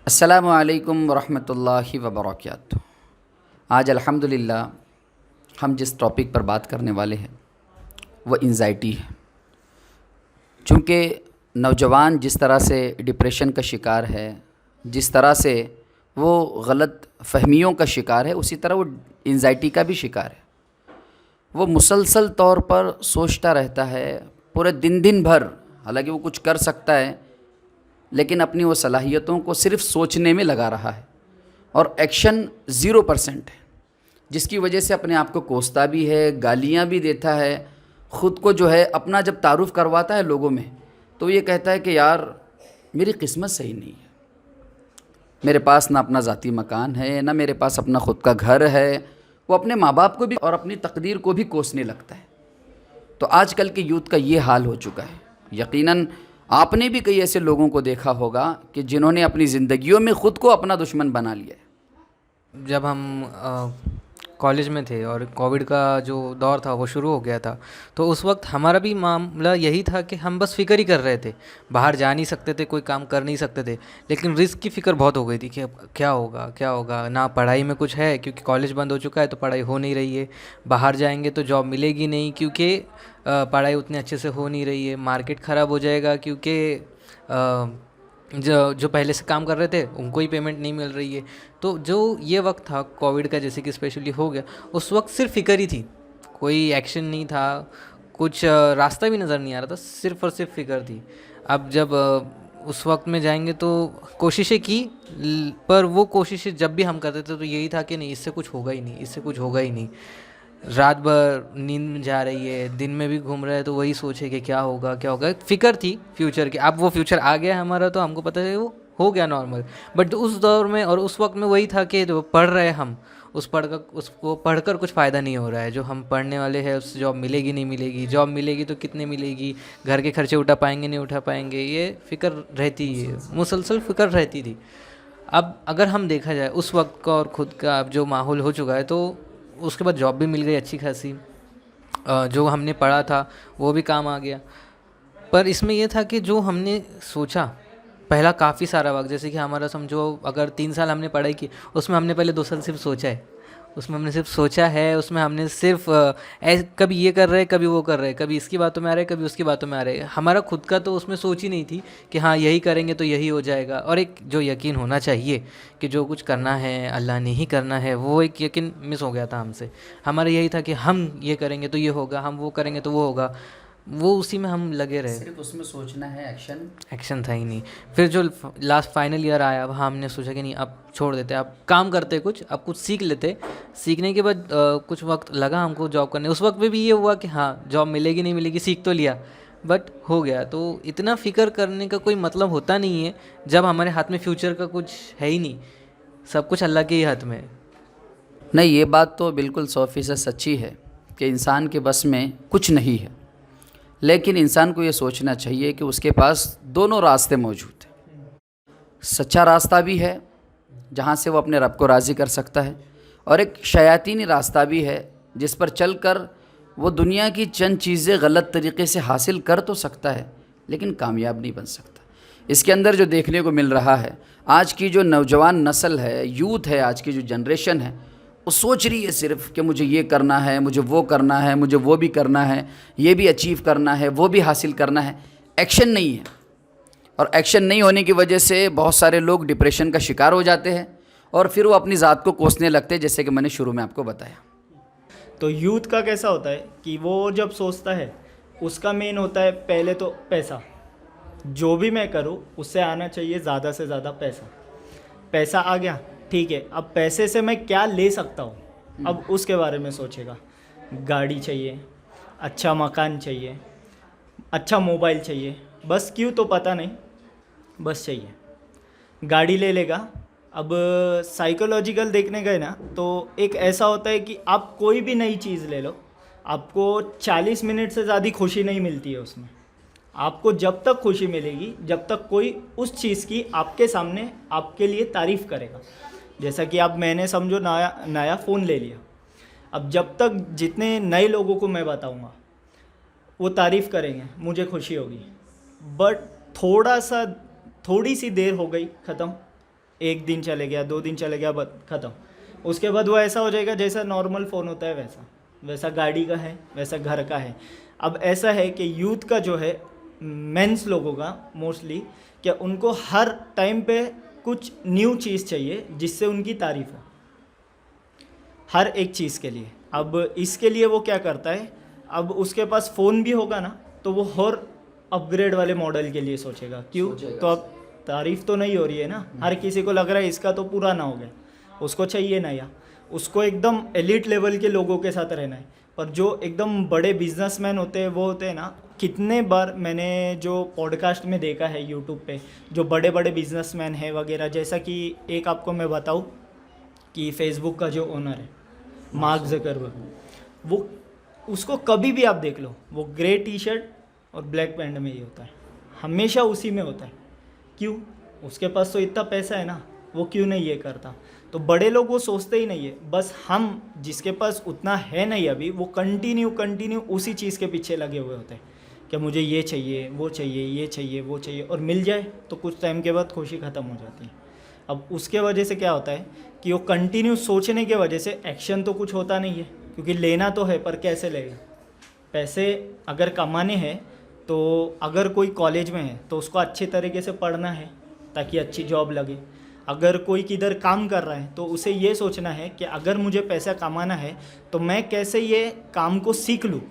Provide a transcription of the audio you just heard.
अस्सलामु अलैकुम वरहमतुल्लाहि वबरकातुहू। आज अल्हम्दुलिल्लाह हम जिस टॉपिक पर बात करने वाले हैं वह एंजाइटी है। चूँकि नौजवान जिस तरह से डिप्रेशन का शिकार है, जिस तरह से वो गलत फहमियों का शिकार है, उसी तरह वो एंजाइटी का भी शिकार है। वो मुसलसल तौर पर सोचता रहता है पूरे दिन भर। हालांकि वो कुछ कर सकता है लेकिन अपनी वो सलाहियतों को सिर्फ़ सोचने में लगा रहा है और एक्शन 0% है, जिसकी वजह से अपने आप को कोसता भी है, गालियाँ भी देता है। ख़ुद को जो है अपना जब तारुफ़ करवाता है लोगों में तो ये कहता है कि यार मेरी किस्मत सही नहीं है, मेरे पास ना अपना ज़ाती मकान है, ना मेरे पास अपना ख़ुद का घर है। वो अपने माँ बाप को भी और अपनी तकदीर को भी कोसने लगता है। तो आजकल के यूथ का ये हाल हो चुका है। यकीनन आपने भी कई ऐसे लोगों को देखा होगा कि जिन्होंने अपनी ज़िंदगियों में ख़ुद को अपना दुश्मन बना लिया है। जब हम कॉलेज में थे और कोविड का जो दौर था वो शुरू हो गया था, तो उस वक्त हमारा भी मामला यही था कि हम बस फ़िक्र ही कर रहे थे। बाहर जा नहीं सकते थे, कोई काम कर नहीं सकते थे, लेकिन रिस्क की फ़िक्र बहुत हो गई थी कि अब क्या होगा क्या होगा। ना पढ़ाई में कुछ है क्योंकि कॉलेज बंद हो चुका है, तो पढ़ाई हो नहीं रही है। बाहर जाएंगे तो जॉब मिलेगी नहीं क्योंकि पढ़ाई उतने अच्छे से हो नहीं रही है। मार्केट ख़राब हो जाएगा क्योंकि जो पहले से काम कर रहे थे उनको ही पेमेंट नहीं मिल रही है। तो जो ये वक्त था कोविड का, जैसे कि स्पेशली हो गया, उस वक्त सिर्फ फ़िक्र ही थी, कोई एक्शन नहीं था, कुछ रास्ता भी नज़र नहीं आ रहा था, सिर्फ और सिर्फ फ़िक्र थी। अब जब उस वक्त में जाएंगे तो कोशिशें की, पर वो कोशिशें जब भी हम करते थे तो यही था कि नहीं, इससे कुछ होगा ही नहीं, इससे कुछ होगा ही नहीं। रात भर नींद में जा रही है, दिन में भी घूम रहा है, तो वही सोचे कि क्या होगा क्या होगा। फ़िक्र थी फ्यूचर की। अब वो फ्यूचर आ गया हमारा तो हमको पता है वो हो गया नॉर्मल। बट उस दौर में और उस वक्त में वही था कि जो पढ़ रहे हम, उसको पढ़कर कुछ फ़ायदा नहीं हो रहा है। जो हम पढ़ने वाले हैं उससे जॉब मिलेगी नहीं मिलेगी, जॉब मिलेगी तो कितने मिलेगी, घर के खर्चे उठा पाएंगे नहीं उठा पाएंगे, ये फ़िक्र रहती है, मुसलसल फ़िक्र रहती थी। अब अगर हम देखा जाए उस वक्त का और ख़ुद का अब जो माहौल हो चुका है, तो उसके बाद जॉब भी मिल गई अच्छी खासी, जो हमने पढ़ा था वो भी काम आ गया। पर इसमें यह था कि जो हमने सोचा पहला काफ़ी सारा वक्त, जैसे कि हमारा समझो अगर 3 साल हमने पढ़ाई की, उसमें हमने पहले 2 साल सिर्फ सोचा है, उसमें हमने सिर्फ सोचा है, उसमें हमने सिर्फ कभी ये कर रहे हैं कभी वो कर रहे हैं, कभी इसकी बातों में आ रहे हैं कभी उसकी बातों में आ रहे हैं। हमारा खुद का तो उसमें सोच ही नहीं थी कि हाँ यही करेंगे तो यही हो जाएगा। और एक जो यकीन होना चाहिए कि जो कुछ करना है अल्लाह ने ही करना है, वो एक यकीन मिस हो गया था हमसे। हमारा यही था कि हम ये करेंगे तो ये होगा, हम वो करेंगे तो वो होगा, वो उसी में हम लगे रहे। सिर्फ उसमें सोचना है, एक्शन था ही नहीं। फिर जो लास्ट फाइनल ईयर आया, वहाँ हमने सोचा कि नहीं अब छोड़ देते, अब काम करते कुछ, अब कुछ सीख लेते। सीखने के बाद कुछ वक्त लगा हमको जॉब करने। उस वक्त में भी ये हुआ कि हाँ जॉब मिलेगी नहीं मिलेगी, सीख तो लिया बट हो गया। तो इतना फ़िक्र करने का कोई मतलब होता नहीं है जब हमारे हाथ में फ्यूचर का कुछ है ही नहीं, सब कुछ अल्लाह के ही हाथ में है। नहीं, ये बात तो बिल्कुल 100% सच्ची है कि इंसान के बस में कुछ नहीं है, लेकिन इंसान को ये सोचना चाहिए कि उसके पास दोनों रास्ते मौजूद हैं। सच्चा रास्ता भी है जहाँ से वो अपने रब को राज़ी कर सकता है, और एक शयातीनी रास्ता भी है जिस पर चलकर वो दुनिया की चंद चीज़ें गलत तरीक़े से हासिल कर तो सकता है लेकिन कामयाब नहीं बन सकता। इसके अंदर जो देखने को मिल रहा है, आज की जो नौजवान नस्ल है, यूथ है, आज की जो जनरेशन है, वो सोच रही है सिर्फ कि मुझे ये करना है, मुझे वो करना है, मुझे वो भी करना है, ये भी अचीव करना है, वो भी हासिल करना है। एक्शन नहीं है, और एक्शन नहीं होने की वजह से बहुत सारे लोग डिप्रेशन का शिकार हो जाते हैं और फिर वो अपनी ज़ात को कोसने लगते हैं, जैसे कि मैंने शुरू में आपको बताया। तो यूथ का कैसा होता है कि वो जब सोचता है उसका मेन होता है पहले तो पैसा। जो भी मैं करूँ उससे आना चाहिए ज़्यादा से ज़्यादा पैसा। पैसा आ गया, ठीक है, अब पैसे से मैं क्या ले सकता हूँ, अब उसके बारे में सोचेगा। गाड़ी चाहिए, अच्छा मकान चाहिए, अच्छा मोबाइल चाहिए, बस क्यों तो पता नहीं, बस चाहिए, गाड़ी ले लेगा। अब साइकोलॉजिकल देखने गए ना तो एक ऐसा होता है कि आप कोई भी नई चीज़ ले लो, आपको 40 मिनट से ज़्यादा खुशी नहीं मिलती है उसमें। आपको जब तक खुशी मिलेगी जब तक कोई उस चीज़ की आपके सामने आपके लिए तारीफ़ करेगा। जैसा कि अब मैंने समझो नया फ़ोन ले लिया, अब जब तक जितने नए लोगों को मैं बताऊंगा वो तारीफ़ करेंगे, मुझे खुशी होगी, बट थोड़ी सी देर हो गई, ख़त्म। एक दिन चले गया, 2 दिन चले गया, बस ख़त्म। उसके बाद वो ऐसा हो जाएगा जैसा नॉर्मल फ़ोन होता है वैसा, वैसा गाड़ी का है, वैसा घर का है। अब ऐसा है कि यूथ का जो है, मेंस लोगों का मोस्टली, कि उनको हर टाइम पे कुछ न्यू चीज़ चाहिए जिससे उनकी तारीफ़ हो, हर एक चीज़ के लिए। अब इसके लिए वो क्या करता है, अब उसके पास फ़ोन भी होगा ना तो वो और अपग्रेड वाले मॉडल के लिए सोचेगा। क्यों? सोचेगा। तो अब तारीफ़ तो नहीं हो रही है ना, हर किसी को लग रहा है इसका तो पुराना हो गया, उसको चाहिए नया, उसको एकदम एलिट लेवल के लोगों के साथ रहना है। पर जो एकदम बड़े बिजनेसमैन होते हैं वो होते हैं ना, कितने बार मैंने जो पॉडकास्ट में देखा है यूट्यूब पे, जो बड़े बड़े बिजनेसमैन हैं वगैरह, जैसा कि एक आपको मैं बताऊं कि फेसबुक का जो ओनर है मार्क ज़करबर्ग, वो उसको कभी भी आप देख लो, वो ग्रे टी शर्ट और ब्लैक पैंट में ही होता है, हमेशा उसी में होता है। क्यों? उसके पास तो इतना पैसा है ना, वो क्यों नहीं ये करता? तो बड़े लोग वो सोचते ही नहीं है। बस हम जिसके पास उतना है नहीं अभी, वो कंटिन्यू उसी चीज़ के पीछे लगे हुए होते हैं कि मुझे ये चाहिए, वो चाहिए, ये चाहिए, वो चाहिए, और मिल जाए तो कुछ टाइम के बाद खुशी ख़त्म हो जाती है। अब उसके वजह से क्या होता है कि वो कंटिन्यू सोचने के वजह से एक्शन तो कुछ होता नहीं है, क्योंकि लेना तो है पर कैसे लेगा? पैसे अगर कमाने हैं तो अगर कोई कॉलेज में है तो उसको अच्छे तरीके से पढ़ना है ताकि अच्छी जॉब लगे। अगर कोई किधर काम कर रहा है तो उसे ये सोचना है कि अगर मुझे पैसा कमाना है तो मैं कैसे ये काम को सीख लूँ